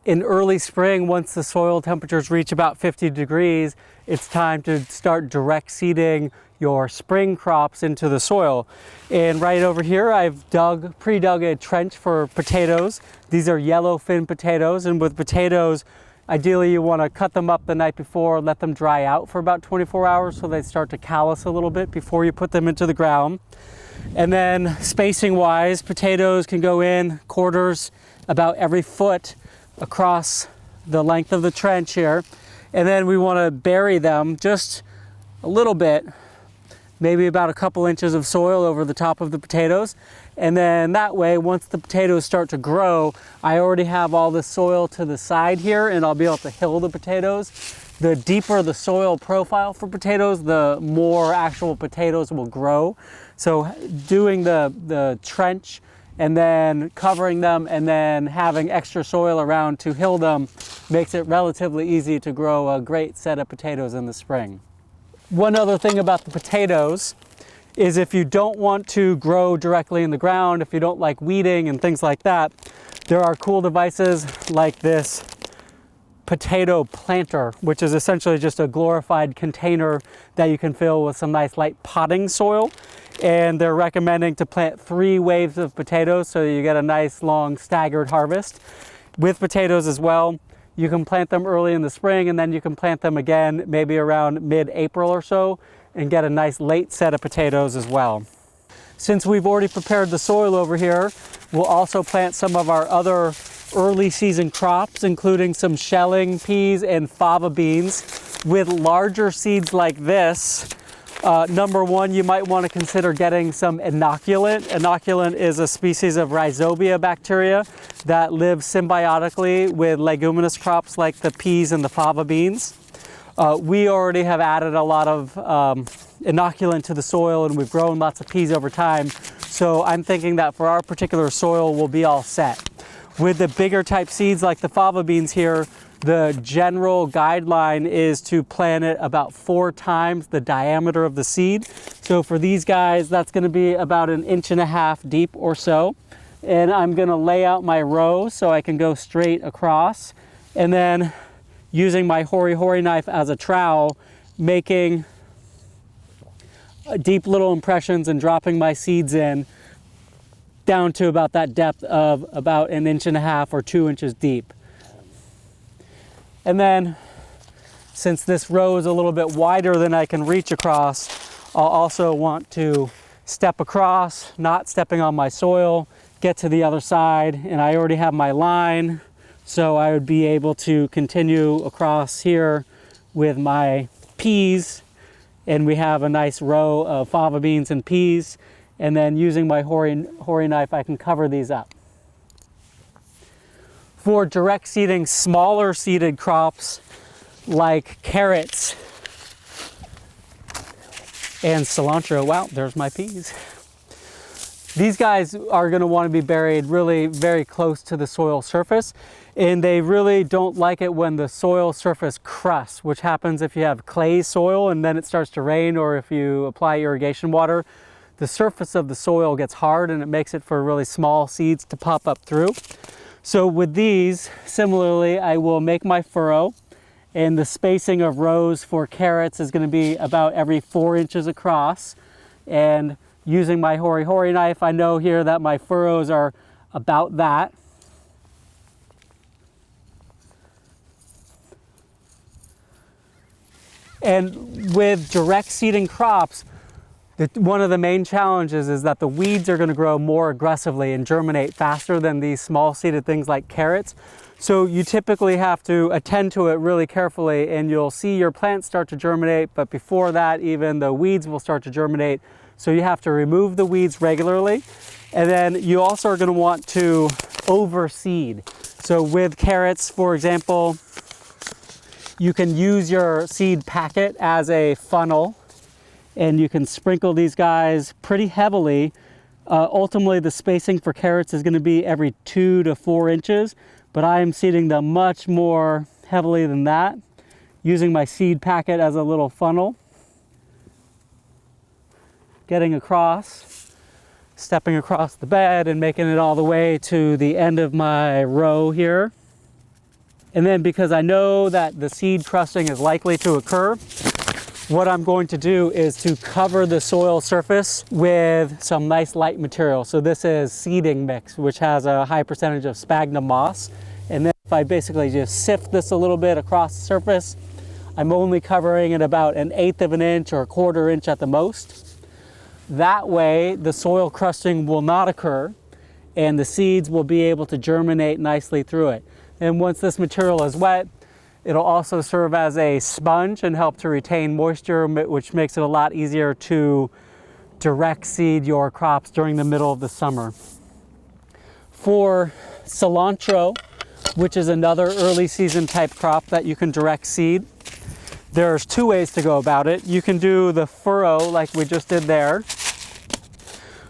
in early spring, once the soil temperatures reach about 50 degrees, it's time to start direct seeding your spring crops into the soil. And right over here, I've pre-dug a trench for potatoes. These are yellowfin potatoes, and with potatoes, ideally you want to cut them up the night before, let them dry out for about 24 hours so they start to callus a little bit before you put them into the ground. And then spacing wise, potatoes can go in quarters about every foot across the length of the trench here. And then we want to bury them just a little bit, maybe about a couple inches of soil over the top of the potatoes. And then that way, once the potatoes start to grow, I already have all the soil to the side here and I'll be able to hill the potatoes. The deeper the soil profile for potatoes, the more actual potatoes will grow. So doing the trench and then covering them and then having extra soil around to hill them makes it relatively easy to grow a great set of potatoes in the spring. One other thing about the potatoes is if you don't want to grow directly in the ground, if you don't like weeding and things like that, there are cool devices like this potato planter, which is essentially just a glorified container that you can fill with some nice light potting soil. And they're recommending to plant 3 waves of potatoes so you get a nice long staggered harvest. With potatoes as well, you can plant them early in the spring and then you can plant them again maybe around mid-April or so and get a nice late set of potatoes as well. Since we've already prepared the soil over here, we'll also plant some of our other early season crops, including some shelling peas and fava beans. With larger seeds like this, number one, you might want to consider getting some inoculant. Inoculant is a species of rhizobia bacteria that lives symbiotically with leguminous crops like the peas and the fava beans. We already have added a lot of inoculant to the soil and we've grown lots of peas over time. So I'm thinking that for our particular soil, we'll be all set. With the bigger type seeds like the fava beans here, the general guideline is to plant it about 4 times the diameter of the seed. So for these guys, that's going to be about 1.5 inches deep or so. And I'm going to lay out my row so I can go straight across. And then using my hori-hori knife as a trowel, making deep little impressions and dropping my seeds in down to about that depth of about 1.5 inches or 2 inches deep. And then, since this row is a little bit wider than I can reach across, I'll also want to step across, not stepping on my soil, get to the other side, and I already have my line, so I would be able to continue across here with my peas, and we have a nice row of fava beans and peas, and then using my hori knife, I can cover these up. For direct seeding smaller seeded crops like carrots and cilantro, wow, there's my peas. These guys are going to want to be buried really very close to the soil surface, and they really don't like it when the soil surface crusts, which happens if you have clay soil and then it starts to rain, or if you apply irrigation water. The surface of the soil gets hard and it makes it for really small seeds to pop up through. So with these, similarly, I will make my furrow, and the spacing of rows for carrots is going to be about every 4 inches across. And using my hori-hori knife, I know here that my furrows are about that. And with direct seeding crops, one of the main challenges is that the weeds are going to grow more aggressively and germinate faster than these small seeded things like carrots. So you typically have to attend to it really carefully, and you'll see your plants start to germinate, but before that even the weeds will start to germinate. So you have to remove the weeds regularly. And then you also are going to want to overseed. So with carrots, for example, you can use your seed packet as a funnel, and you can sprinkle these guys pretty heavily. Ultimately, the spacing for carrots is going to be every 2 to 4 inches, but I am seeding them much more heavily than that, using my seed packet as a little funnel, getting across, stepping across the bed and making it all the way to the end of my row here. And then because I know that the seed crusting is likely to occur, what I'm going to do is to cover the soil surface with some nice light material. So this is seeding mix, which has a high percentage of sphagnum moss. And then if I basically just sift this a little bit across the surface, I'm only covering it about 1/8 of an inch or 1/4 inch at the most. That way, the soil crusting will not occur and the seeds will be able to germinate nicely through it. And once this material is wet, it'll also serve as a sponge and help to retain moisture, which makes it a lot easier to direct seed your crops during the middle of the summer. For cilantro, which is another early season type crop that you can direct seed, there's 2 ways to go about it. You can do the furrow like we just did there,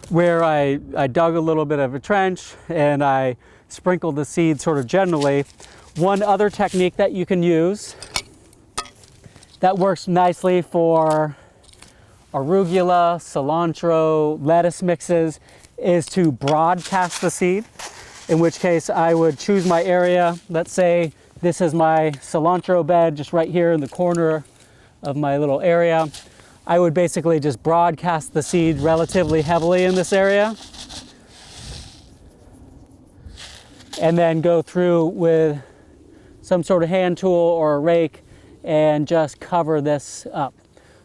where I dug a little bit of a trench and I sprinkled the seed sort of generally. One other technique that you can use that works nicely for arugula, cilantro, lettuce mixes is to broadcast the seed, in which case I would choose my area. Let's say this is my cilantro bed just right here in the corner of my little area. I would basically just broadcast the seed relatively heavily in this area and then go through with some sort of hand tool or a rake and just cover this up.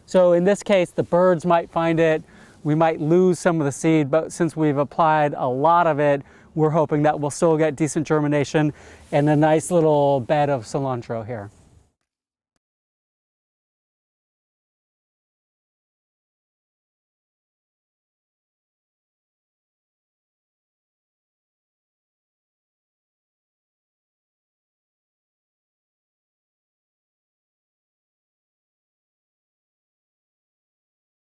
So in this case, the birds might find it, we might lose some of the seed, but since we've applied a lot of it, we're hoping that we'll still get decent germination and a nice little bed of cilantro here.